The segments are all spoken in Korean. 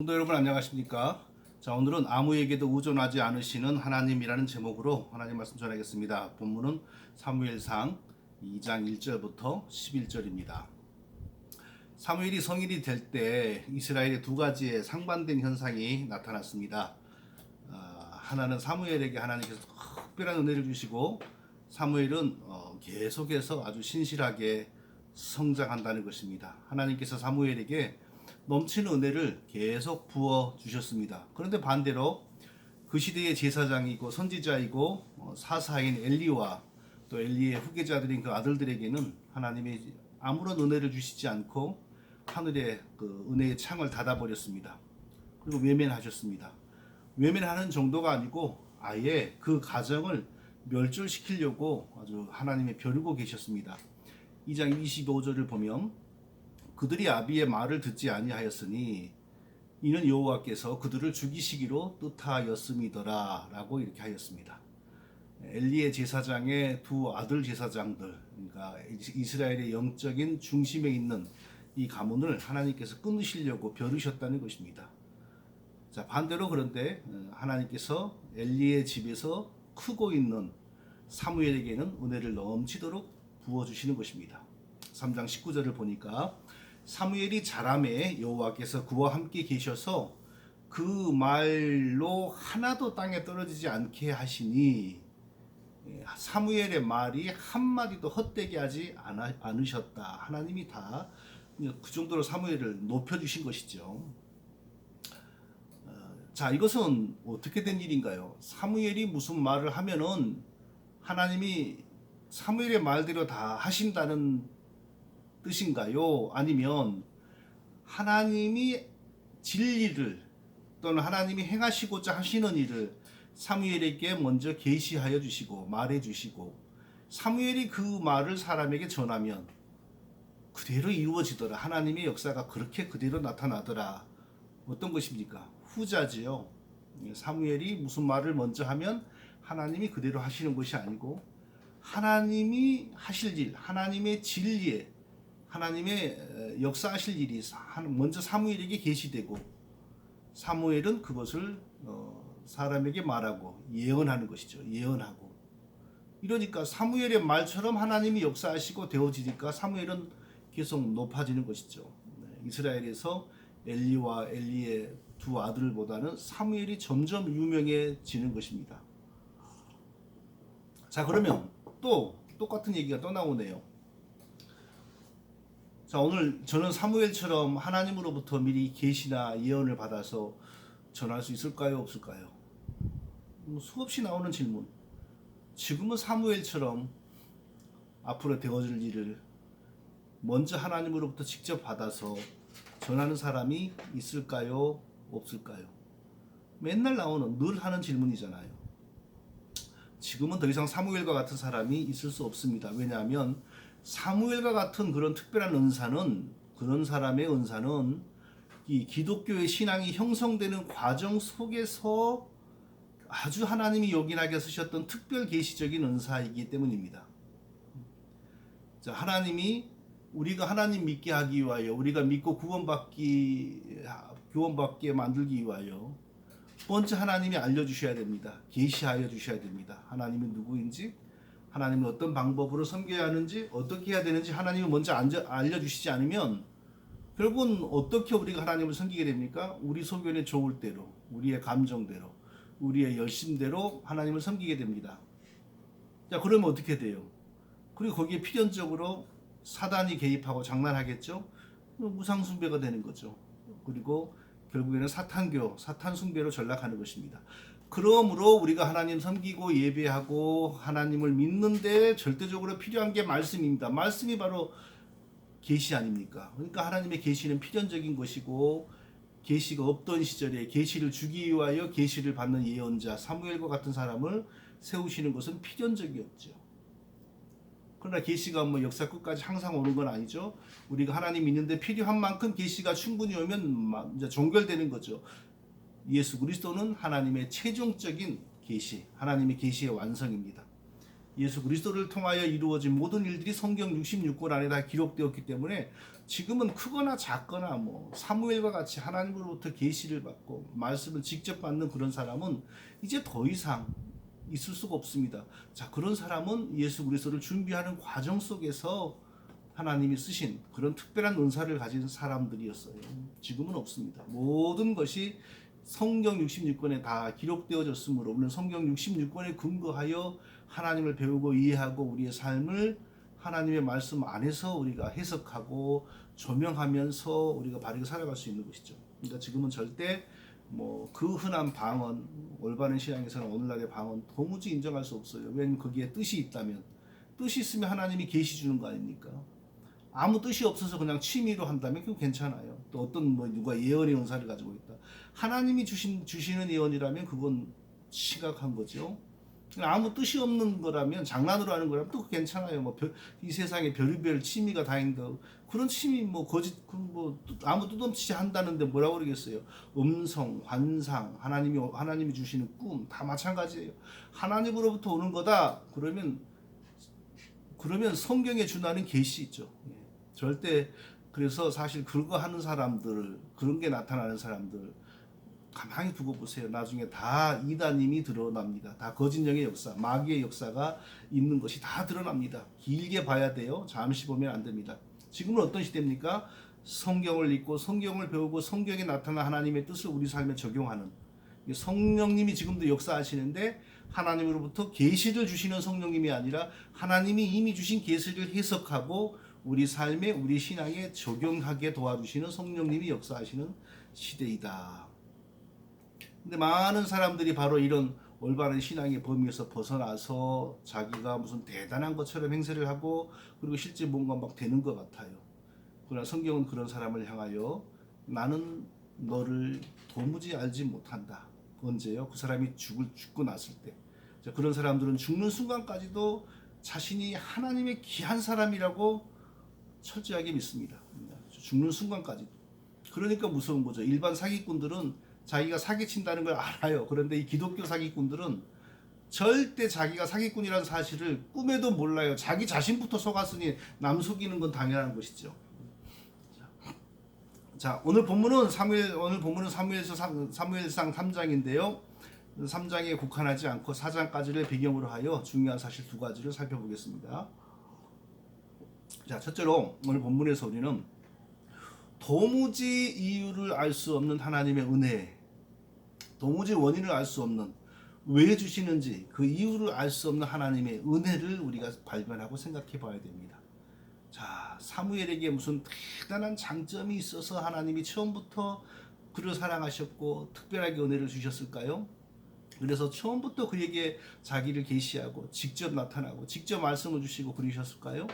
성도 여러분 안녕하십니까? 자, 오늘은 아무에게도 의존하지 않으시는 하나님이라는 제목으로 하나님 말씀 전하겠습니다. 본문은 사무엘상 2장 1절부터 11절입니다. 사무엘이 성인이 될 때 이스라엘의 두 가지의 상반된 현상이 나타났습니다. 하나는 사무엘에게 하나님께서 특별한 은혜를 주시고 사무엘은 계속해서 아주 신실하게 성장한다는 것입니다. 하나님께서 사무엘에게 넘치는 은혜를 계속 부어 주셨습니다. 그런데 반대로 그 시대의 제사장이고 선지자이고 사사인 엘리와 또 엘리의 후계자들인 그 아들들에게는 하나님이 아무런 은혜를 주시지 않고 하늘의 그 은혜의 창을 닫아버렸습니다. 그리고 외면하셨습니다. 외면하는 정도가 아니고 아예 그 가정을 멸절시키려고 아주 하나님이 벼르고 계셨습니다. 2장 25절을 보면 그들이 아비의 말을 듣지 아니하였으니 이는 여호와께서 그들을 죽이시기로 뜻하였음이더라 라고 이렇게 하였습니다. 엘리의 제사장의 두 아들 제사장들, 그러니까 이스라엘의 영적인 중심에 있는 이 가문을 하나님께서 끊으시려고 벼르셨다는 것입니다. 자, 반대로 그런데 하나님께서 엘리의 집에서 크고 있는 사무엘에게는 은혜를 넘치도록 부어주시는 것입니다. 3장 19절을 보니까 사무엘이 자라매 여호와께서 그와 함께 계셔서 그 말로 하나도 땅에 떨어지지 않게 하시니 사무엘의 말이 한마디도 헛되게 하지 않으셨다. 하나님이 다 그 정도로 사무엘을 높여주신 것이죠. 자, 이것은 어떻게 된 일인가요? 사무엘이 무슨 말을 하면은 하나님이 사무엘의 말대로 다 하신다는 뜻인가요? 아니면 하나님이 진리를 또는 하나님이 행하시고자 하시는 일을 사무엘에게 먼저 계시하여 주시고 말해 주시고 사무엘이 그 말을 사람에게 전하면 그대로 이루어지더라. 하나님의 역사가 그렇게 그대로 나타나더라. 어떤 것입니까? 후자지요. 사무엘이 무슨 말을 먼저 하면 하나님이 그대로 하시는 것이 아니고 하나님이 하실 일, 하나님의 진리에 하나님의 역사하실 일이 먼저 사무엘에게 계시되고 사무엘은 그것을 사람에게 말하고 예언하는 것이죠. 예언하고 이러니까 사무엘의 말처럼 하나님이 역사하시고 되어지니까 사무엘은 계속 높아지는 것이죠. 이스라엘에서 엘리와 엘리의 두 아들보다는 사무엘이 점점 유명해지는 것입니다. 자, 그러면 또 똑같은 얘기가 또 나오네요. 자, 오늘 저는 사무엘처럼 하나님으로부터 미리 계시나 예언을 받아서 전할 수 있을까요? 없을까요? 수없이 나오는 질문. 지금은 사무엘처럼 앞으로 되어질 일을 먼저 하나님으로부터 직접 받아서 전하는 사람이 있을까요? 없을까요? 맨날 나오는 늘 하는 질문이잖아요. 지금은 더 이상 사무엘과 같은 사람이 있을 수 없습니다. 왜냐하면 사무엘과 같은 그런 특별한 은사는 그런 사람의 은사는 이 기독교의 신앙이 형성되는 과정 속에서 아주 하나님이 요긴하게 쓰셨던 특별 계시적인 은사이기 때문입니다. 자, 하나님이 우리가 하나님 믿게 하기 위하여 우리가 믿고 구원받게 만들기 위하여 먼저 하나님이 알려주셔야 됩니다. 계시하여 주셔야 됩니다. 하나님이 누구인지 하나님은 어떤 방법으로 섬겨야 하는지 어떻게 해야 되는지 하나님이 먼저 알려주시지 않으면 결국은 어떻게 우리가 하나님을 섬기게 됩니까? 우리 소견에 좋을 대로 우리의 감정대로 우리의 열심대로 하나님을 섬기게 됩니다. 자, 그러면 어떻게 돼요? 그리고 거기에 필연적으로 사단이 개입하고 장난하겠죠? 우상숭배가 되는 거죠. 그리고 결국에는 사탄교, 사탄숭배로 전락하는 것입니다. 그러므로 우리가 하나님 섬기고 예배하고 하나님을 믿는데 절대적으로 필요한 게 말씀입니다. 말씀이 바로 계시 아닙니까? 그러니까 하나님의 계시는 필연적인 것이고 계시가 없던 시절에 계시를 주기 위하여 계시를 받는 예언자 사무엘과 같은 사람을 세우시는 것은 필연적이었죠. 그러나 계시가 뭐 역사 끝까지 항상 오는 건 아니죠. 우리가 하나님 믿는데 필요한 만큼 계시가 충분히 오면 이제 종결되는 거죠. 예수 그리스도는 하나님의 최종적인 계시, 하나님의 계시의 완성입니다. 예수 그리스도를 통하여 이루어진 모든 일들이 성경 66권 안에 다 기록되었기 때문에 지금은 크거나 작거나 뭐 사무엘과 같이 하나님으로부터 계시를 받고 말씀을 직접 받는 그런 사람은 이제 더 이상 있을 수가 없습니다. 자, 그런 사람은 예수 그리스도를 준비하는 과정 속에서 하나님이 쓰신 그런 특별한 은사를 가진 사람들이었어요. 지금은 없습니다. 모든 것이 성경 66권에 다 기록되어졌으므로 우리는 성경 66권에 근거하여 하나님을 배우고 이해하고 우리의 삶을 하나님의 말씀 안에서 우리가 해석하고 조명하면서 우리가 바르게 살아갈 수 있는 것이죠. 그러니까 지금은 절대 뭐 그 흔한 방언, 올바른 신앙에서는 오늘날의 방언 도무지 인정할 수 없어요. 왜냐면 거기에 뜻이 있다면, 뜻이 있으면 하나님이 계시 주는 거 아닙니까? 아무 뜻이 없어서 그냥 취미로 한다면 그건 괜찮아요. 또 어떤 뭐 누가 예언의 은사를 가지고 있다. 하나님이 주시는 예언이라면 그건 심각한 거죠. 아무 뜻이 없는 거라면 장난으로 하는 거라면 또 괜찮아요. 뭐 이 세상에 별의별 취미가 다 있는데 그런 취미 뭐 거짓 뭐 아무 뜻 없이 한다는데 뭐라고 그러겠어요. 음성, 환상, 하나님이 주시는 꿈 다 마찬가지예요. 하나님으로부터 오는 거다. 그러면 성경에 준하는 계시 있죠. 절대 그래서 사실 그거 하는 사람들 그런 게 나타나는 사람들 가만히 두고 보세요. 나중에 다 이단임이 드러납니다. 다 거짓령의 역사, 마귀의 역사가 있는 것이 다 드러납니다. 길게 봐야 돼요. 잠시 보면 안 됩니다. 지금은 어떤 시대입니까? 성경을 읽고 성경을 배우고 성경에 나타난 하나님의 뜻을 우리 삶에 적용하는 성령님이 지금도 역사하시는데 하나님으로부터 계시를 주시는 성령님이 아니라 하나님이 이미 주신 계시를 해석하고 우리 삶에 우리 신앙에 적용하게 도와주시는 성령님이 역사하시는 시대이다. 근데 많은 사람들이 바로 이런 올바른 신앙의 범위에서 벗어나서 자기가 무슨 대단한 것처럼 행세를 하고 그리고 실제 뭔가 막 되는 것 같아요. 그러나 성경은 그런 사람을 향하여 나는 너를 도무지 알지 못한다. 언제요? 그 사람이 죽고 났을 때. 자, 그런 사람들은 죽는 순간까지도 자신이 하나님의 귀한 사람이라고 철저하게 믿습니다. 죽는 순간까지도. 그러니까 무서운 거죠. 일반 사기꾼들은 자기가 사기친다는 걸 알아요. 그런데 이 기독교 사기꾼들은 절대 자기가 사기꾼이라는 사실을 꿈에도 몰라요. 자기 자신부터 속았으니 남 속이는 건 당연한 것이죠. 자, 오늘 본문은 사무엘상 3장인데요. 3장에 국한하지 않고 4장까지를 배경으로 하여 중요한 사실 두 가지를 살펴보겠습니다. 자, 첫째로 오늘 본문에서 우리는 도무지 이유를 알 수 없는 하나님의 은혜, 도무지 원인을 알 수 없는 왜 주시는지 그 이유를 알 수 없는 하나님의 은혜를 우리가 발견하고 생각해 봐야 됩니다. 자, 사무엘에게 무슨 대단한 장점이 있어서 하나님이 처음부터 그를 사랑하셨고 특별하게 은혜를 주셨을까요? 그래서 처음부터 그에게 자기를 계시하고 직접 나타나고 직접 말씀을 주시고 그러셨을까요?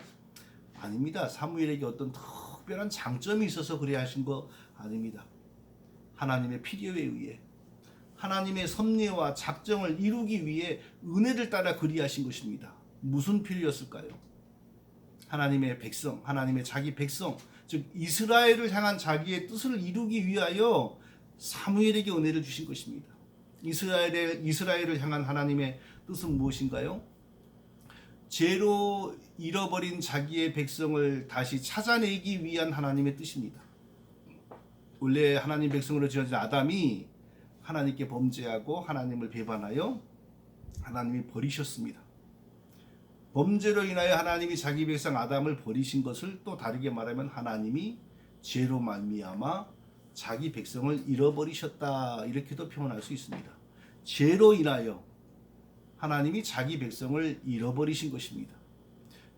아닙니다. 사무엘에게 어떤 특별한 장점이 있어서 그래 하신 거 아닙니다. 하나님의 필요에 의해 하나님의 섭리와 작정을 이루기 위해 은혜를 따라 그리하신 것입니다. 무슨 필요였을까요? 하나님의 백성, 하나님의 자기 백성, 즉 이스라엘을 향한 자기의 뜻을 이루기 위하여 사무엘에게 은혜를 주신 것입니다. 이스라엘을 향한 하나님의 뜻은 무엇인가요? 죄로 잃어버린 자기의 백성을 다시 찾아내기 위한 하나님의 뜻입니다. 원래 하나님 백성으로 지어진 아담이 하나님께 범죄하고 하나님을 배반하여 하나님이 버리셨습니다. 범죄로 인하여 하나님이 자기 백성 아담을 버리신 것을 또 다르게 말하면 하나님이 죄로 말미암아 자기 백성을 잃어버리셨다 이렇게도 표현할 수 있습니다. 죄로 인하여 하나님이 자기 백성을 잃어버리신 것입니다.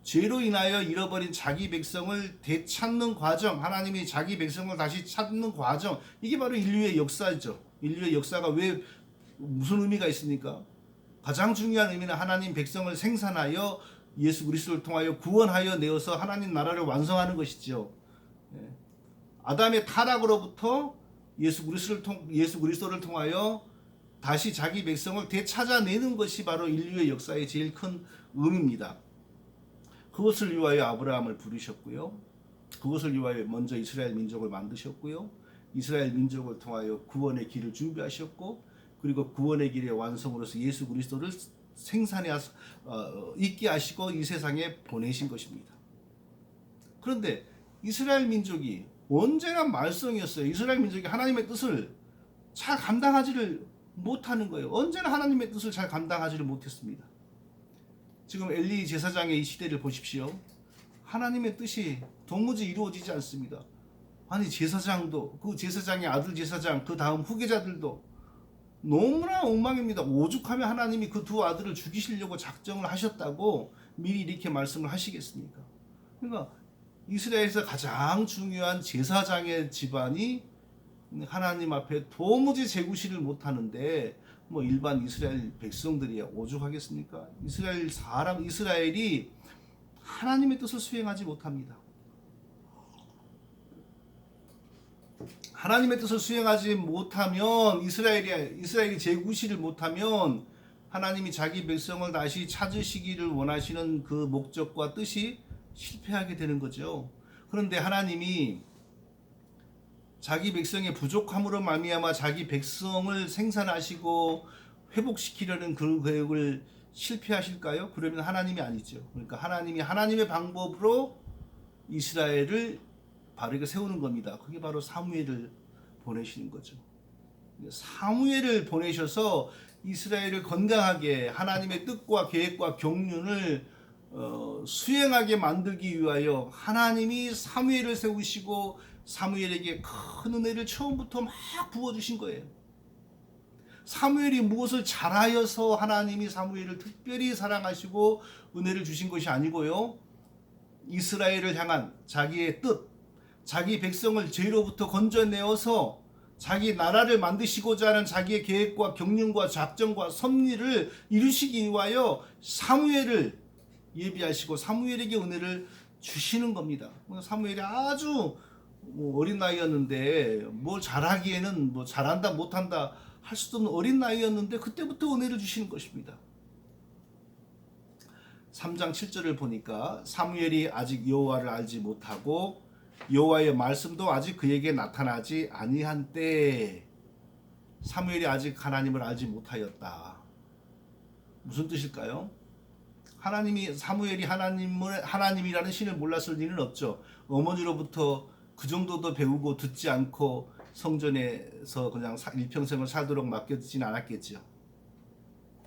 죄로 인하여 잃어버린 자기 백성을 되찾는 과정, 하나님이 자기 백성을 다시 찾는 과정, 이게 바로 인류의 역사죠. 인류의 역사가 왜 무슨 의미가 있습니까? 가장 중요한 의미는 하나님 백성을 생산하여 예수 그리스도를 통하여 구원하여 내어서 하나님 나라를 완성하는 것이죠. 아담의 타락으로부터 예수 그리스도를 통하여 다시 자기 백성을 되찾아내는 것이 바로 인류의 역사의 제일 큰 의미입니다. 그것을 위하여 아브라함을 부르셨고요. 그것을 위하여 먼저 이스라엘 민족을 만드셨고요. 이스라엘 민족을 통하여 구원의 길을 준비하셨고 그리고 구원의 길의 완성으로서 예수 그리스도를 있게 하시고 이 세상에 보내신 것입니다. 그런데 이스라엘 민족이 언제나 말썽이었어요. 이스라엘 민족이 하나님의 뜻을 잘 감당하지를 못하는 거예요. 언제나 하나님의 뜻을 잘 감당하지를 못했습니다. 지금 엘리 제사장의 이 시대를 보십시오. 하나님의 뜻이 도무지 이루어지지 않습니다. 아니 제사장도, 그 제사장의 아들 제사장, 그 다음 후계자들도 너무나 엉망입니다. 오죽하면 하나님이 그 두 아들을 죽이시려고 작정을 하셨다고 미리 이렇게 말씀을 하시겠습니까? 그러니까 이스라엘에서 가장 중요한 제사장의 집안이 하나님 앞에 도무지 제구실을 못하는데 뭐 일반 이스라엘 백성들이야 오죽하겠습니까? 이스라엘이 하나님의 뜻을 수행하지 못합니다. 하나님의 뜻을 수행하지 못하면 이스라엘이 제구실을 못하면 하나님이 자기 백성을 다시 찾으시기를 원하시는 그 목적과 뜻이 실패하게 되는 거죠. 그런데 하나님이 자기 백성의 부족함으로 말미암아 자기 백성을 생산하시고 회복시키려는 그 계획을 실패하실까요? 그러면 하나님이 아니죠. 그러니까 하나님이 하나님의 방법으로 이스라엘을 바르게 세우는 겁니다. 그게 바로 사무엘을 보내시는 거죠. 사무엘을 보내셔서 이스라엘을 건강하게 하나님의 뜻과 계획과 경륜을 수행하게 만들기 위하여 하나님이 사무엘을 세우시고 사무엘에게 큰 은혜를 처음부터 막 부어주신 거예요. 사무엘이 무엇을 잘하여서 하나님이 사무엘을 특별히 사랑하시고 은혜를 주신 것이 아니고요. 이스라엘을 향한 자기의 뜻, 자기 백성을 죄로부터 건져내어서 자기 나라를 만드시고자 하는 자기의 계획과 경륜과 작정과 섭리를 이루시기 위하여 사무엘을 예비하시고 사무엘에게 은혜를 주시는 겁니다. 사무엘이 아주 어린 나이였는데 뭘 잘하기에는 뭐 잘한다 못한다 할 수도 없는 어린 나이였는데 그때부터 은혜를 주시는 것입니다. 3장 7절을 보니까 사무엘이 아직 여호와를 알지 못하고 여호와의 말씀도 아직 그에게 나타나지 아니한 때에 사무엘이 아직 하나님을 알지 못하였다. 무슨 뜻일까요? 사무엘이 하나님이라는 신을 몰랐을 리는 없죠. 어머니로부터 그 정도도 배우고 듣지 않고 성전에서 그냥 일평생을 살도록 맡겨지진 않았겠죠.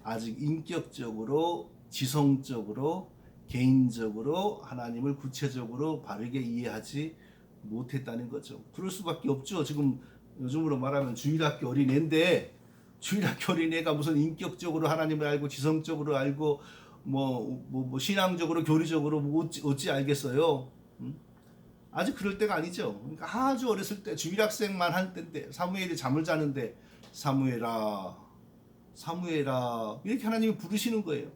아직 인격적으로, 지성적으로, 개인적으로 하나님을 구체적으로 바르게 이해하지 못했다는 거죠. 그럴 수밖에 없죠. 지금 요즘으로 말하면 주일학교 어린애인데 주일학교 어린애가 무슨 인격적으로 하나님을 알고 지성적으로 알고 신앙적으로 교리적으로 어찌 알겠어요? 아직 그럴 때가 아니죠. 그러니까 아주 어렸을 때 주일학생만 할 때인데 사무엘이 잠을 자는데 사무엘아 이렇게 하나님이 부르시는 거예요.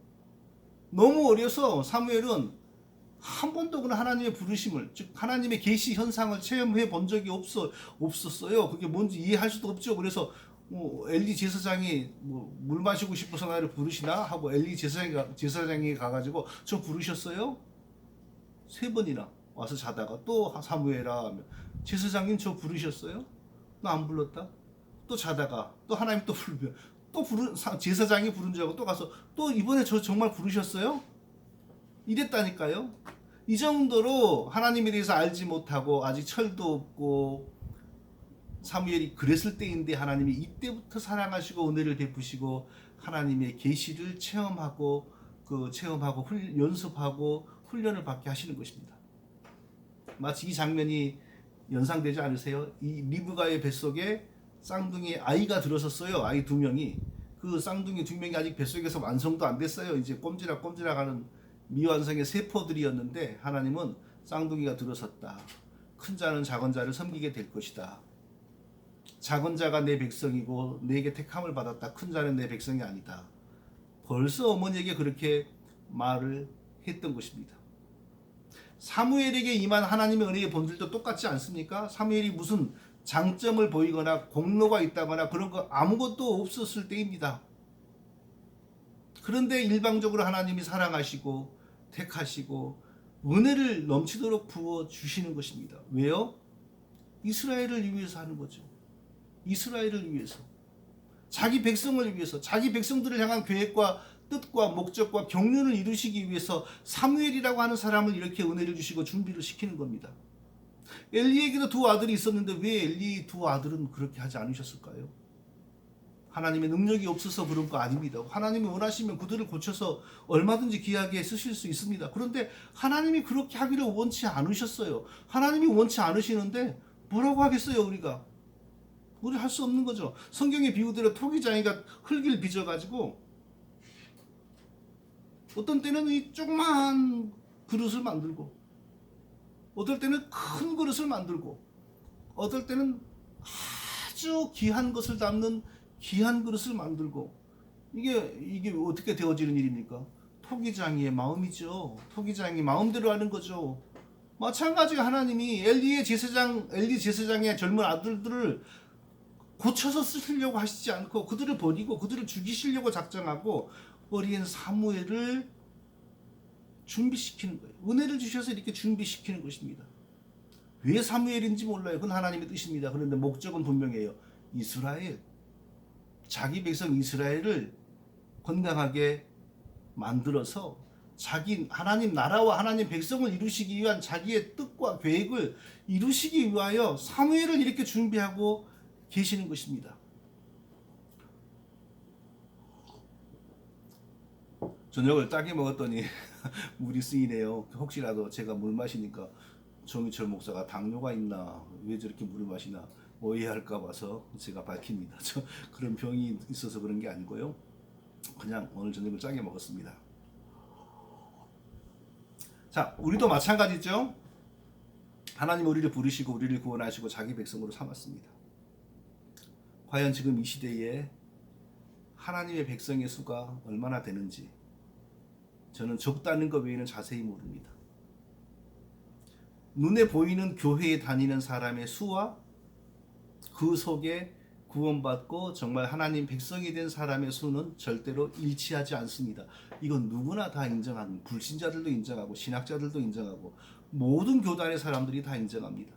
너무 어려서 사무엘은 한 번도 그런 하나님의 부르심을, 즉 하나님의 계시 현상을 체험해 본 적이 없었어요. 그게 뭔지 이해할 수도 없죠. 그래서 엘리 제사장이 물 마시고 싶어서 나를 부르시나 하고 엘리 제사장이 가가지고 저 부르셨어요? 3번이나 와서 자다가 또 사무엘아 하면 제사장님 저 부르셨어요? 나 안 불렀다. 또 자다가 또 하나님 또 부르면 제사장이 부른 줄 알고 또 가서 또 이번에 저 정말 부르셨어요? 이랬다니까요. 이 정도로 하나님에 대해서 알지 못하고 아직 철도 없고 사무엘이 그랬을 때인데 하나님이 이때부터 사랑하시고 은혜를 베푸시고 하나님의 계시를 체험하고 연습하고 훈련을 받게 하시는 것입니다. 마치 이 장면이 연상되지 않으세요? 이 리브가의 뱃속에 쌍둥이 아이가 들어섰어요. 아이 2명이. 그 쌍둥이 2명이 아직 뱃속에서 완성도 안 됐어요. 이제 꼼지락꼼지락하는 미완성의 세포들이었는데 하나님은 쌍둥이가 들어섰다. 큰 자는 작은 자를 섬기게 될 것이다. 작은 자가 내 백성이고 내게 택함을 받았다. 큰 자는 내 백성이 아니다. 벌써 어머니에게 그렇게 말을 했던 것입니다. 사무엘에게 임한 하나님의 은혜의 본질도 똑같지 않습니까? 사무엘이 무슨 장점을 보이거나 공로가 있다거나 그런 거 아무것도 없었을 때입니다. 그런데 일방적으로 하나님이 사랑하시고 택하시고 은혜를 넘치도록 부어주시는 것입니다. 왜요? 이스라엘을 위해서 하는 거죠. 이스라엘을 위해서. 자기 백성을 위해서, 자기 백성들을 향한 계획과 뜻과 목적과 경륜을 이루시기 위해서 사무엘이라고 하는 사람을 이렇게 은혜를 주시고 준비를 시키는 겁니다. 엘리에게도 두 아들이 있었는데 왜 엘리 두 아들은 그렇게 하지 않으셨을까요? 하나님의 능력이 없어서 그런 거 아닙니다. 하나님이 원하시면 그들을 고쳐서 얼마든지 귀하게 쓰실 수 있습니다. 그런데 하나님이 그렇게 하기를 원치 않으셨어요. 하나님이 원치 않으시는데 뭐라고 하겠어요, 우리가? 우리 할 수 없는 거죠. 성경의 비유대로 토기장이가 흙을 빚어가지고 어떤 때는 이 조그만 그릇을 만들고, 어떨 때는 큰 그릇을 만들고, 어떨 때는 아주 귀한 것을 담는 귀한 그릇을 만들고, 이게 어떻게 되어지는 일입니까? 토기장이의 마음이죠. 토기장이 마음대로 하는 거죠. 마찬가지로 하나님이 엘리 제사장의 젊은 아들들을 고쳐서 쓰시려고 하시지 않고 그들을 버리고 그들을 죽이시려고 작정하고 어린 사무엘을 준비시키는 거예요. 은혜를 주셔서 이렇게 준비시키는 것입니다. 왜 사무엘인지 몰라요. 그건 하나님의 뜻입니다. 그런데 목적은 분명해요. 이스라엘, 자기 백성 이스라엘을 건강하게 만들어서 자기 하나님 나라와 하나님 백성을 이루시기 위한 자기의 뜻과 계획을 이루시기 위하여 사무엘을 이렇게 준비하고 계시는 것입니다. 저녁을 따게 먹었더니 물이 쓰이네요. 혹시라도 제가 물 마시니까 정유철 목사가 당뇨가 있나, 왜 저렇게 물을 마시나 오해할까 봐서 제가 밝힙니다. 저 그런 병이 있어서 그런 게 아니고요. 그냥 오늘 저녁을 짜게 먹었습니다. 자, 우리도 마찬가지죠. 하나님 우리를 부르시고 우리를 구원하시고 자기 백성으로 삼았습니다. 과연 지금 이 시대에 하나님의 백성의 수가 얼마나 되는지 저는 적다는 것 외에는 자세히 모릅니다. 눈에 보이는 교회에 다니는 사람의 수와 그 속에 구원받고 정말 하나님 백성이 된 사람의 수는 절대로 일치하지 않습니다. 이건 누구나 다 인정하는, 불신자들도 인정하고 신학자들도 인정하고 모든 교단의 사람들이 다 인정합니다.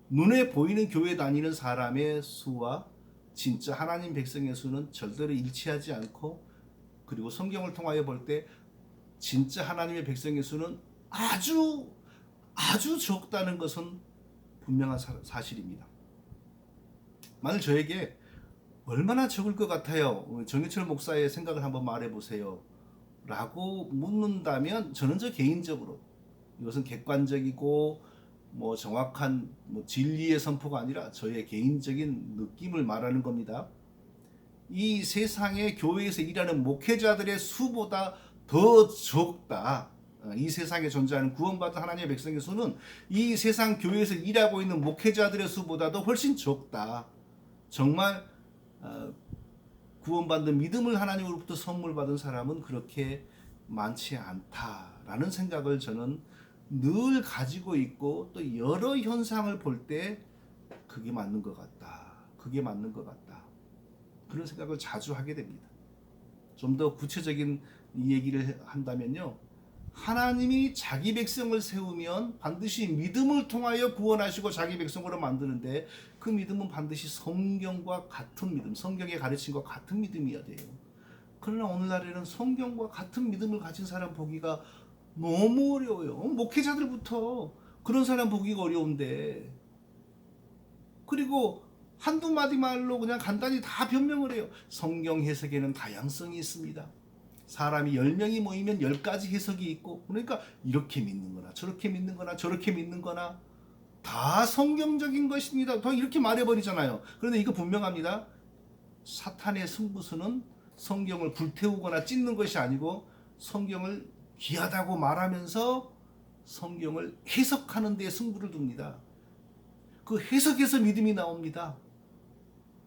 눈에 보이는 교회 다니는 사람의 수와 진짜 하나님 백성의 수는 절대로 일치하지 않고, 그리고 성경을 통하여 볼 때 진짜 하나님의 백성의 수는 아주 적다는 것은 분명한 사실입니다. 만일 저에게 얼마나 적을 것 같아요? 정유철 목사의 생각을 한번 말해보세요 라고 묻는다면 저는 저 개인적으로, 이것은 객관적이고 정확한 진리의 선포가 아니라 저의 개인적인 느낌을 말하는 겁니다. 이 세상의 교회에서 일하는 목회자들의 수보다 더 적다. 이 세상에 존재하는 구원받은 하나님의 백성의 수는 이 세상 교회에서 일하고 있는 목회자들의 수보다도 훨씬 적다. 정말 구원받는 믿음을 하나님으로부터 선물 받은 사람은 그렇게 많지 않다라는 생각을 저는 늘 가지고 있고, 또 여러 현상을 볼 때 그게 맞는 것 같다. 그게 맞는 것 같다. 그런 생각을 자주 하게 됩니다. 좀 더 구체적인 얘기를 한다면요. 하나님이 자기 백성을 세우면 반드시 믿음을 통하여 구원하시고 자기 백성으로 만드는데, 그 믿음은 반드시 성경과 같은 믿음, 성경의 가르침과 같은 믿음이어야 돼요. 그러나 오늘날에는 성경과 같은 믿음을 가진 사람 보기가 너무 어려워요. 목회자들부터 그런 사람 보기가 어려운데, 그리고 한두 마디 말로 그냥 간단히 다 변명을 해요. 성경 해석에는 다양성이 있습니다. 사람이 10명이 모이면 10가지 해석이 있고, 그러니까 이렇게 믿는 거나 저렇게 믿는 거나 저렇게 믿는 거나 다 성경적인 것입니다. 더 이렇게 말해버리잖아요. 그런데 이거 분명합니다. 사탄의 승부수는 성경을 불태우거나 찢는 것이 아니고 성경을 귀하다고 말하면서 성경을 해석하는 데 승부를 둡니다. 그 해석에서 믿음이 나옵니다.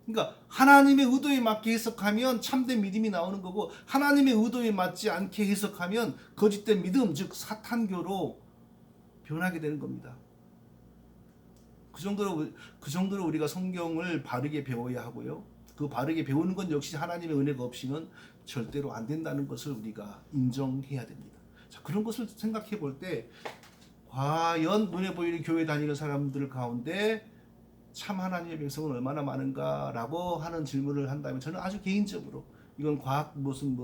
그러니까 하나님의 의도에 맞게 해석하면 참된 믿음이 나오는 거고, 하나님의 의도에 맞지 않게 해석하면 거짓된 믿음, 즉 사탄교로 변하게 되는 겁니다. 그 정도로 우리가 성경을 바르게 배워야 하고요. 그 바르게 배우는 건 역시 하나님의 은혜가 없이는 절대로 안 된다는 것을 우리가 인정해야 됩니다. 자, 그런 것을 생각해 볼 때 과연 눈에 보이는 교회 다니는 사람들 가운데 참 하나님의 백성은 얼마나 많은가라고 하는 질문을 한다면, 저는 아주 개인적으로 이건 과학 무슨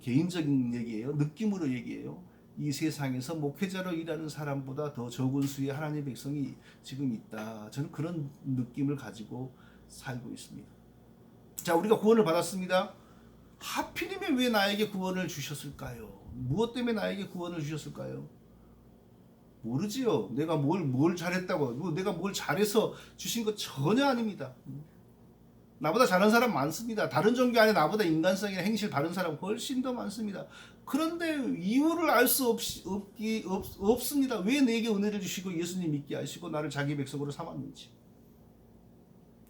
개인적인 얘기예요. 느낌으로 얘기해요. 이 세상에서 목회자로 일하는 사람보다 더 적은 수의 하나님의 백성이 지금 있다. 저는 그런 느낌을 가지고 살고 있습니다. 자, 우리가 구원을 받았습니다. 하필이면 왜 나에게 구원을 주셨을까요? 무엇 때문에 나에게 구원을 주셨을까요? 모르지요. 내가 뭘 잘했다고, 내가 뭘 잘해서 주신 것 전혀 아닙니다. 나보다 잘하는 사람 많습니다. 다른 종교 안에 나보다 인간성이나 행실 바른 사람 훨씬 더 많습니다. 그런데 이유를 알 수 없습니다. 왜 내게 은혜를 주시고 예수님 믿게 하시고 나를 자기 백성으로 삼았는지.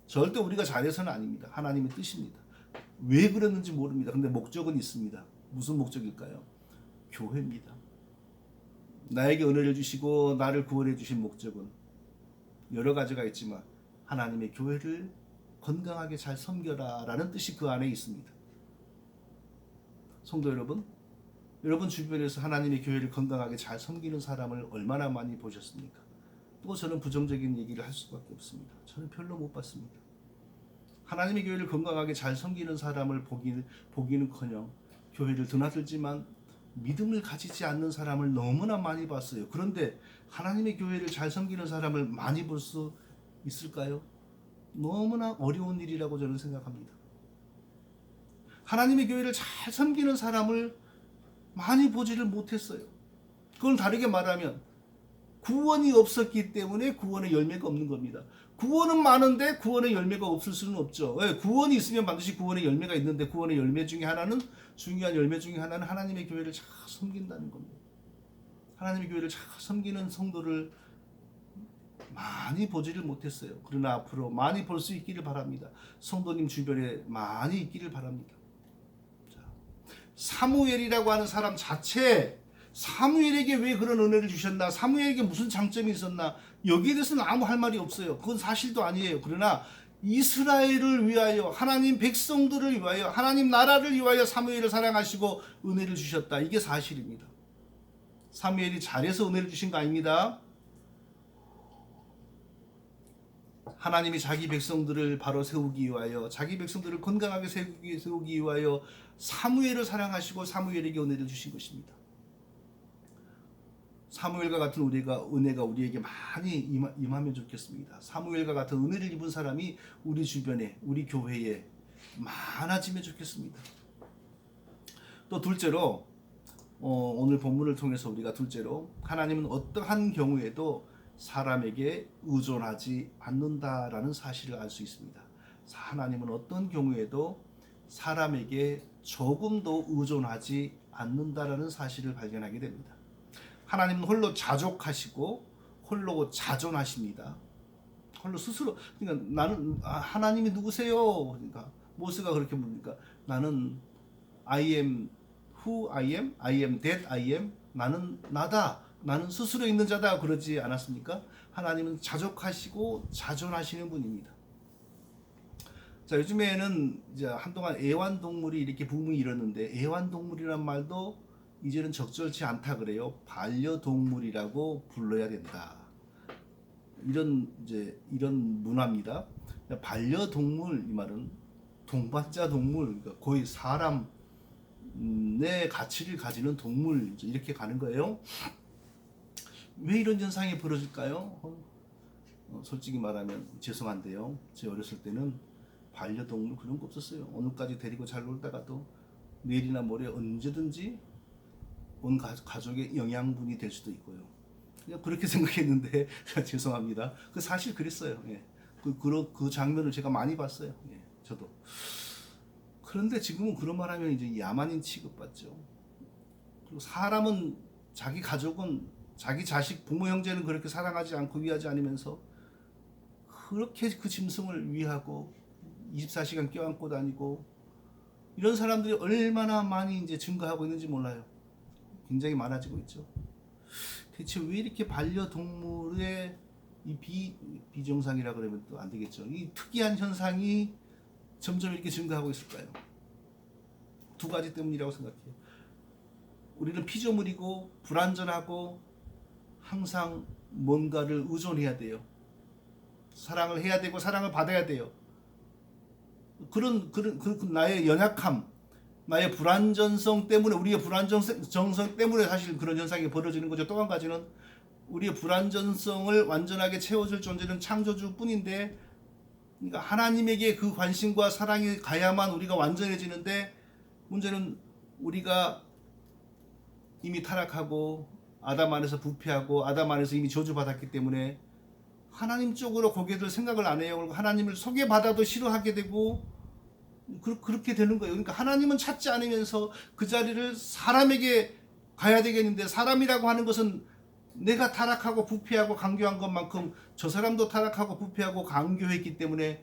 절대 우리가 잘해서는 아닙니다. 하나님의 뜻입니다. 왜 그랬는지 모릅니다. 근데 목적은 있습니다. 무슨 목적일까요? 교회입니다. 나에게 은혜를 주시고 나를 구원해 주신 목적은 여러 가지가 있지만 하나님의 교회를 건강하게 잘 섬겨라 라는 뜻이 그 안에 있습니다. 성도 여러분, 여러분 주변에서 하나님의 교회를 건강하게 잘 섬기는 사람을 얼마나 많이 보셨습니까? 또 저는 부정적인 얘기를 할 수밖에 없습니다. 저는 별로 못 봤습니다. 하나님의 교회를 건강하게 잘 섬기는 사람을 보기는커녕 교회를 드나들지만 믿음을 가지지 않는 사람을 너무나 많이 봤어요. 그런데 하나님의 교회를 잘 섬기는 사람을 많이 볼 수 있을까요? 너무나 어려운 일이라고 저는 생각합니다. 하나님의 교회를 잘 섬기는 사람을 많이 보지를 못했어요. 그건 다르게 말하면 구원이 없었기 때문에 구원의 열매가 없는 겁니다. 구원은 많은데 구원의 열매가 없을 수는 없죠. 구원이 있으면 반드시 구원의 열매가 있는데 구원의 열매 중에 하나는, 중요한 열매 중에 하나는 하나님의 교회를 잘 섬긴다는 겁니다. 하나님의 교회를 잘 섬기는 성도를 많이 보지를 못했어요. 그러나 앞으로 많이 볼 수 있기를 바랍니다. 성도님 주변에 많이 있기를 바랍니다. 자, 사무엘이라고 하는 사람 자체, 사무엘에게 왜 그런 은혜를 주셨나, 사무엘에게 무슨 장점이 있었나, 여기에 대해서는 아무 할 말이 없어요. 그건 사실도 아니에요. 그러나 이스라엘을 위하여, 하나님 백성들을 위하여, 하나님 나라를 위하여 사무엘을 사랑하시고 은혜를 주셨다. 이게 사실입니다. 사무엘이 잘해서 은혜를 주신 거 아닙니다. 하나님이 자기 백성들을 바로 세우기 위하여, 자기 백성들을 건강하게 세우기 위하여 사무엘을 사랑하시고 사무엘에게 은혜를 주신 것입니다. 사무엘과 같은 은혜가 우리에게 많이 임하면 좋겠습니다. 사무엘과 같은 은혜를 입은 사람이 우리 주변에, 우리 교회에 많아지면 좋겠습니다. 또 둘째로, 오늘 본문을 통해서 우리가 둘째로, 하나님은 어떠한 경우에도 사람에게 의존하지 않는다라는 사실을 알 수 있습니다. 하나님은 어떤 경우에도 사람에게 조금도 의존하지 않는다라는 사실을 발견하게 됩니다. 하나님은 홀로 자족하시고 홀로 자존하십니다. 홀로 스스로, 그러니까 나는, 하나님이 누구세요? 그러니까 모세가 그렇게 묻니까 나는 I am who I am, I am that I am, 나는 나다, 나는 스스로 있는 자다, 그러지 않았습니까? 하나님은 자족하시고 자존하시는 분입니다. 자, 요즘에는 이제 한동안 애완동물이 이렇게 붐이 일었는데, 애완동물이란 말도 이제는 적절치 않다 그래요. 반려동물이라고 불러야 된다. 이런 문화입니다. 반려동물, 이 말은 동반자 동물, 그러니까 거의 사람의 가치를 가지는 동물, 이렇게 가는 거예요. 왜 이런 현상이 벌어질까요? 솔직히 말하면 죄송한데요. 제 어렸을 때는 반려동물 그런 거 없었어요. 오늘까지 데리고 잘 놀다가도 내일이나 모레 언제든지 온 가족의 영양분이 될 수도 있고요. 그냥 그렇게 생각했는데 죄송합니다. 그 사실 그랬어요. 예. 그 장면을 제가 많이 봤어요. 예, 저도. 그런데 지금은 그런 말하면 이제 야만인 취급받죠. 그리고 사람은, 자기 가족은, 자기 자식, 부모, 형제는 그렇게 사랑하지 않고 위하지 않으면서 그렇게 그 짐승을 위하고 24시간 껴안고 다니고, 이런 사람들이 얼마나 많이 이제 증가하고 있는지 몰라요. 굉장히 많아지고 있죠. 대체 왜 이렇게 반려동물의 이 비정상이라 그러면 또 안 되겠죠. 이 특이한 현상이 점점 이렇게 증가하고 있을까요? 두 가지 때문이라고 생각해요. 우리는 피조물이고 불완전하고 항상 뭔가를 의존해야 돼요. 사랑을 해야 되고 사랑을 받아야 돼요. 그런 나의 연약함, 나의 불완전성 때문에, 우리의 불완전성 때문에 사실 그런 현상이 벌어지는 거죠. 또 한 가지는 우리의 불완전성을 완전하게 채워줄 존재는 창조주뿐인데, 그러니까 하나님에게 그 관심과 사랑이 가야만 우리가 완전해지는데, 문제는 우리가 이미 타락하고 아담 안에서 부패하고 아담 안에서 이미 저주받았기 때문에 하나님 쪽으로 고개들 생각을 안 해요. 하나님을 소개받아도 싫어하게 되고 그렇게 되는 거예요. 그러니까 하나님은 찾지 않으면서 그 자리를 사람에게 가야 되겠는데, 사람이라고 하는 것은 내가 타락하고 부패하고 강교한 것만큼 저 사람도 타락하고 부패하고 강교했기 때문에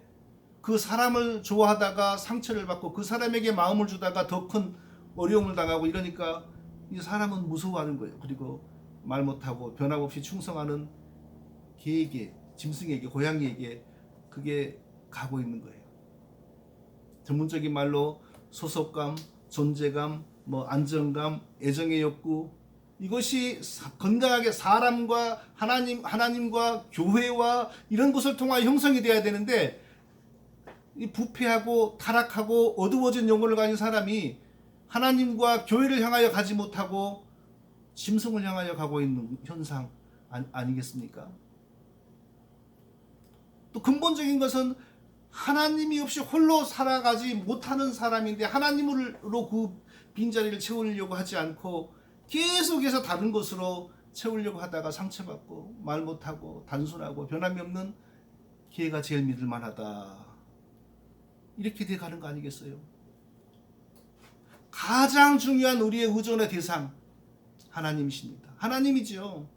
그 사람을 좋아하다가 상처를 받고 그 사람에게 마음을 주다가 더 큰 어려움을 당하고 이러니까 이 사람은 무서워하는 거예요. 그리고 말 못하고 변함없이 충성하는 개에게, 짐승에게, 고양이에게 그게 가고 있는 거예요. 전문적인 말로 소속감, 존재감, 안정감, 애정의 욕구, 이것이 건강하게 사람과 하나님과 교회와 이런 것을 통하여 형성이 되어야 되는데, 이 부패하고 타락하고 어두워진 영혼을 가진 사람이 하나님과 교회를 향하여 가지 못하고 짐승을 향하여 가고 있는 현상 아니겠습니까? 또 근본적인 것은 하나님이 없이 홀로 살아가지 못하는 사람인데, 하나님으로 그 빈자리를 채우려고 하지 않고 계속해서 다른 것으로 채우려고 하다가 상처받고 말 못하고 단순하고 변함이 없는 걔가 제일 믿을만하다, 이렇게 돼가는 거 아니겠어요? 가장 중요한 우리의 의존의 대상 하나님이십니다. 하나님이죠.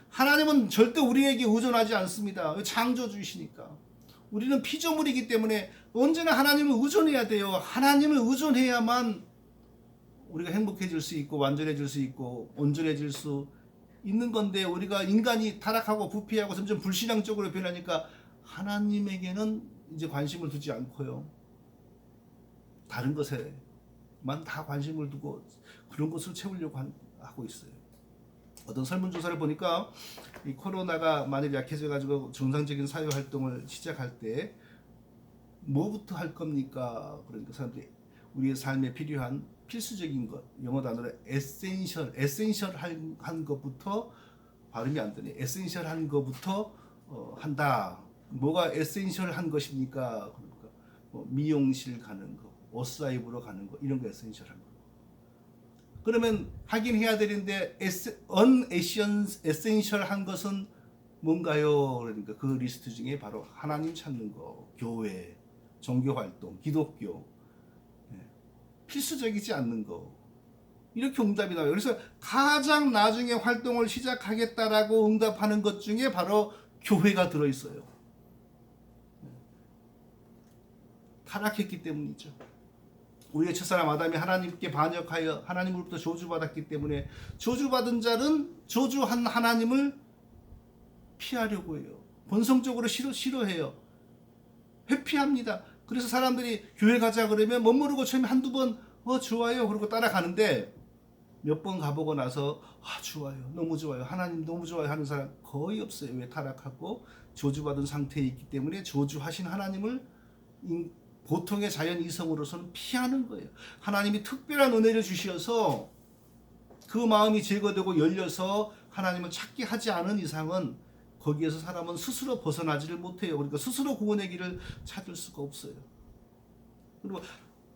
하나님은 절대 우리에게 의존하지 않습니다. 창조주이시니까. 우리는 피조물이기 때문에 언제나 하나님을 의존해야 돼요. 하나님을 의존해야만 우리가 행복해질 수 있고 완전해질 수 있고 온전해질 수 있는 건데, 우리가 인간이 타락하고 부패하고 점점 불신앙적으로 변하니까 하나님에게는 이제 관심을 두지 않고요, 다른 것에만 다 관심을 두고 그런 것을 채우려고 하고 있어요. 어떤 설문조사를 보니까 이 코로나가 만일 약해져가지고 정상적인 사회활동을 시작할 때 뭐부터 할 겁니까? 그러니까 사람들이 우리의 삶에 필요한 필수적인 것, 영어 단어로 에센셜 한 것부터, 발음이 안 되네. 에센셜 한 것부터 한다. 뭐가 에센셜 한 것입니까? 그러니까 미용실 가는 거, 옷 사입으로 가는 거, 이런 거 에센셜한 거. 그러면 하긴 해야 되는데 에센셜한 것은 뭔가요? 그러니까 그 리스트 중에 바로 하나님 찾는 거, 교회, 종교활동, 기독교, 필수적이지 않는 거, 이렇게 응답이 나와요. 그래서 가장 나중에 활동을 시작하겠다라고 응답하는 것 중에 바로 교회가 들어있어요. 타락했기 때문이죠. 우리의 첫사람 아담이 하나님께 반역하여 하나님으로부터 저주받았기 때문에 저주받은 자는 저주한 하나님을 피하려고 해요. 본성적으로 싫어해요. 회피합니다. 그래서 사람들이 교회 가자 그러면 멋모르고 처음에 한두 번 좋아요 그러고 따라가는데, 몇 번 가보고 나서 좋아요, 너무 좋아요, 하나님 너무 좋아요 하는 사람 거의 없어요. 왜? 타락하고 저주받은 상태에 있기 때문에 저주하신 하나님을 보통의 자연 이성으로서는 피하는 거예요. 하나님이 특별한 은혜를 주셔서 그 마음이 제거되고 열려서 하나님을 찾게 하지 않은 이상은 거기에서 사람은 스스로 벗어나지를 못해요. 그러니까 스스로 구원의 길을 찾을 수가 없어요. 그리고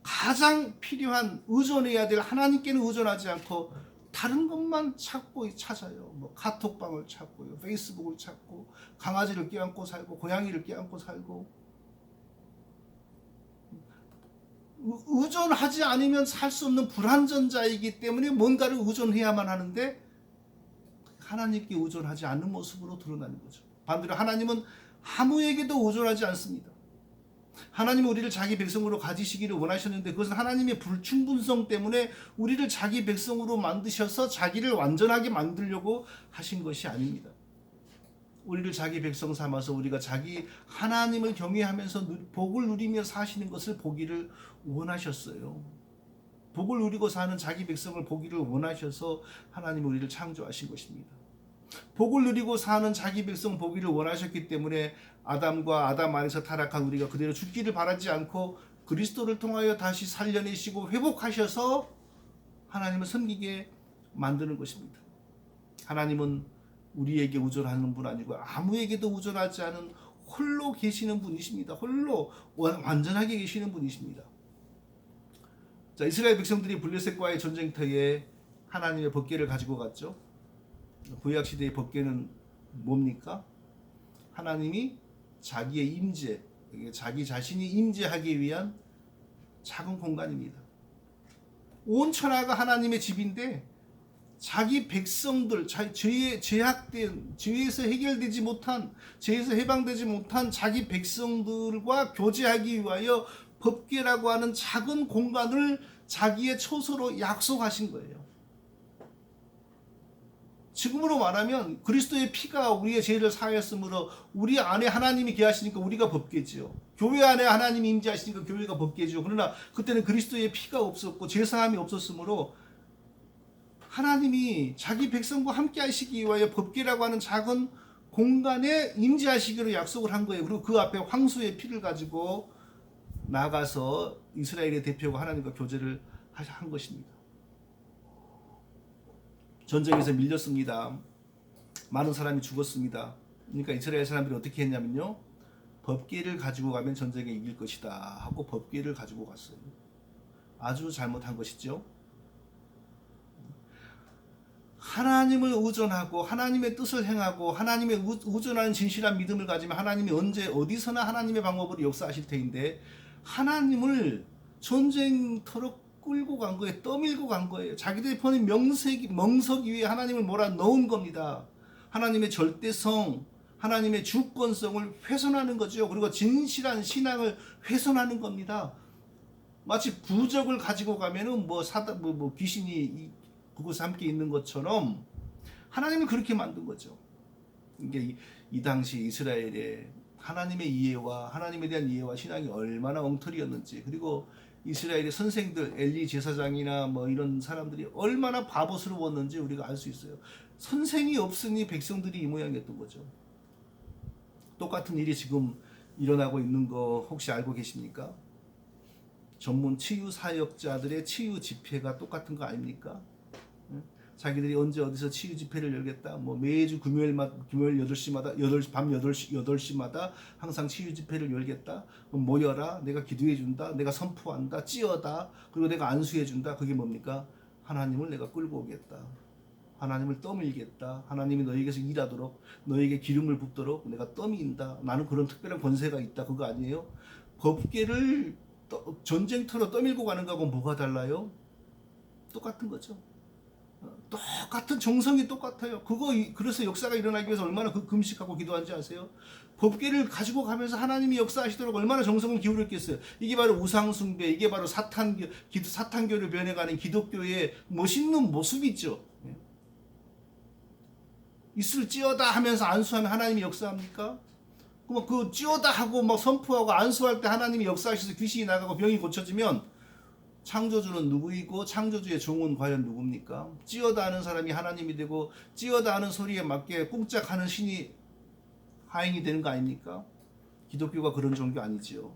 가장 필요한 의존해야 될 하나님께는 의존하지 않고 다른 것만 찾아요. 카톡방을 찾고요, 페이스북을 찾고, 강아지를 껴안고 살고, 고양이를 껴안고 살고. 의존하지 않으면 살 수 없는 불완전자이기 때문에 뭔가를 의존해야만 하는데, 하나님께 의존하지 않는 모습으로 드러나는 거죠. 반대로 하나님은 아무에게도 의존하지 않습니다. 하나님은 우리를 자기 백성으로 가지시기를 원하셨는데, 그것은 하나님의 불충분성 때문에 우리를 자기 백성으로 만드셔서 자기를 완전하게 만들려고 하신 것이 아닙니다. 우리를 자기 백성 삼아서 우리가 자기 하나님을 경외하면서 복을 누리며 사시는 것을 보기를 원하셨어요. 복을 누리고 사는 자기 백성을 보기를 원하셔서 하나님은 우리를 창조하신 것입니다. 복을 누리고 사는 자기 백성 보기를 원하셨기 때문에 아담과 아담 안에서 타락한 우리가 그대로 죽기를 바라지 않고 그리스도를 통하여 다시 살려내시고 회복하셔서 하나님을 섬기게 만드는 것입니다. 하나님은 우리에게 의존하는 분 아니고 아무에게도 의존하지 않은 홀로 계시는 분이십니다. 홀로 완전하게 계시는 분이십니다. 자, 이스라엘 백성들이 블레셋과의 전쟁터에 하나님의 법궤를 가지고 갔죠. 구약 시대의 법궤는 뭡니까? 하나님이 자기의 임재, 자기 자신이 임재하기 위한 작은 공간입니다. 온 천하가 하나님의 집인데 자기 백성들, 죄에 제약된, 죄에서 해결되지 못한, 죄에서 해방되지 못한 자기 백성들과 교제하기 위하여 법궤라고 하는 작은 공간을 자기의 처소로 약속하신 거예요. 지금으로 말하면 그리스도의 피가 우리의 죄를 사하였으므로 우리 안에 하나님이 계하시니까 우리가 법궤지요. 교회 안에 하나님이 임재하시니까 교회가 법궤지요. 그러나 그때는 그리스도의 피가 없었고 죄사함이 없었으므로 하나님이 자기 백성과 함께 하시기 위하여 법궤라고 하는 작은 공간에 임재하시기로 약속을 한 거예요. 그리고 그 앞에 황소의 피를 가지고 나가서 이스라엘의 대표가 하나님과 교제를 한 것입니다. 전쟁에서 밀렸습니다. 많은 사람이 죽었습니다. 그러니까 이스라엘 사람들이 어떻게 했냐면요, 법궤를 가지고 가면 전쟁에 이길 것이다 하고 법궤를 가지고 갔어요. 아주 잘못한 것이죠. 하나님을 의존하고 하나님의 뜻을 행하고 하나님의 의존하는 진실한 믿음을 가지면 하나님이 언제 어디서나 하나님의 방법으로 역사하실 테인데 하나님을 전쟁터로 끌고 간 거예요. 떠밀고 간 거예요. 자기들이 보는 멍석 위에 하나님을 몰아넣은 겁니다. 하나님의 절대성, 하나님의 주권성을 훼손하는 거죠. 그리고 진실한 신앙을 훼손하는 겁니다. 마치 부적을 가지고 가면은 귀신이 그곳에 함께 있는 것처럼 하나님이 그렇게 만든 거죠. 이게 이 당시 이스라엘의 하나님의 이해와 하나님에 대한 이해와 신앙이 얼마나 엉터리였는지, 그리고 이스라엘의 선생들, 엘리 제사장이나 이런 사람들이 얼마나 바보스러웠는지 우리가 알 수 있어요. 선생이 없으니 백성들이 이 모양이었던 거죠. 똑같은 일이 지금 일어나고 있는 거 혹시 알고 계십니까? 전문 치유 사역자들의 치유 집회가 똑같은 거 아닙니까? 자기들이 언제 어디서 치유 집회를 열겠다. 매주 금요일 8시마다 밤 8시마다 항상 치유 집회를 열겠다. 모여라. 내가 기도해 준다. 내가 선포한다. 찌어다. 그리고 내가 안수해 준다. 그게 뭡니까? 하나님을 내가 끌고 오겠다. 하나님을 떠밀겠다. 하나님이 너에게서 일하도록, 너에게 기름을 붓도록 내가 떠민다. 나는 그런 특별한 권세가 있다. 그거 아니에요? 법궤를 전쟁터로 떠밀고 가는 거하고 뭐가 달라요? 똑같은 거죠. 똑같은 정성이 똑같아요. 그래서 역사가 일어나기 위해서 얼마나 금식하고 기도한지 아세요? 법궤를 가지고 가면서 하나님이 역사하시도록 얼마나 정성을 기울였겠어요. 이게 바로 우상숭배, 이게 바로 사탄교를 변해가는 기독교의 멋있는 모습이죠. 이슬 찌어다 하면서 안수하면 하나님이 역사합니까? 그럼 그 찌어다 하고 선포하고 안수할 때 하나님이 역사하셔서 귀신이 나가고 병이 고쳐지면 창조주는 누구이고 창조주의 종은 과연 누굽니까? 찌어다 하는 사람이 하나님이 되고 찌어다 하는 소리에 맞게 꿍짝하는 신이 하인이 되는 거 아닙니까? 기독교가 그런 종교 아니지요.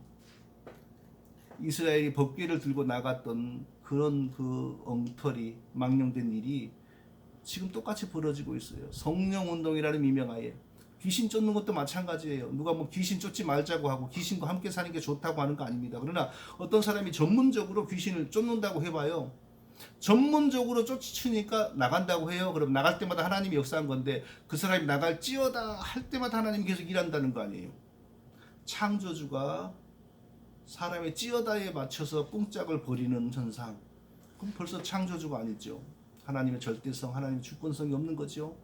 이스라엘이 법궤를 들고 나갔던 그런 그 엉터리 망령된 일이 지금 똑같이 벌어지고 있어요. 성령운동이라는 미명하에 귀신 쫓는 것도 마찬가지예요. 누가 귀신 쫓지 말자고 하고 귀신과 함께 사는 게 좋다고 하는 거 아닙니다. 그러나 어떤 사람이 전문적으로 귀신을 쫓는다고 해봐요. 전문적으로 쫓으니까 나간다고 해요. 그럼 나갈 때마다 하나님이 역사한 건데 그 사람이 나갈지어다 할 때마다 하나님이 계속 일한다는 거 아니에요. 창조주가 사람의 찌어다에 맞춰서 꿍짝을 버리는 현상, 그럼 벌써 창조주가 아니죠. 하나님의 절대성, 하나님의 주권성이 없는 거죠.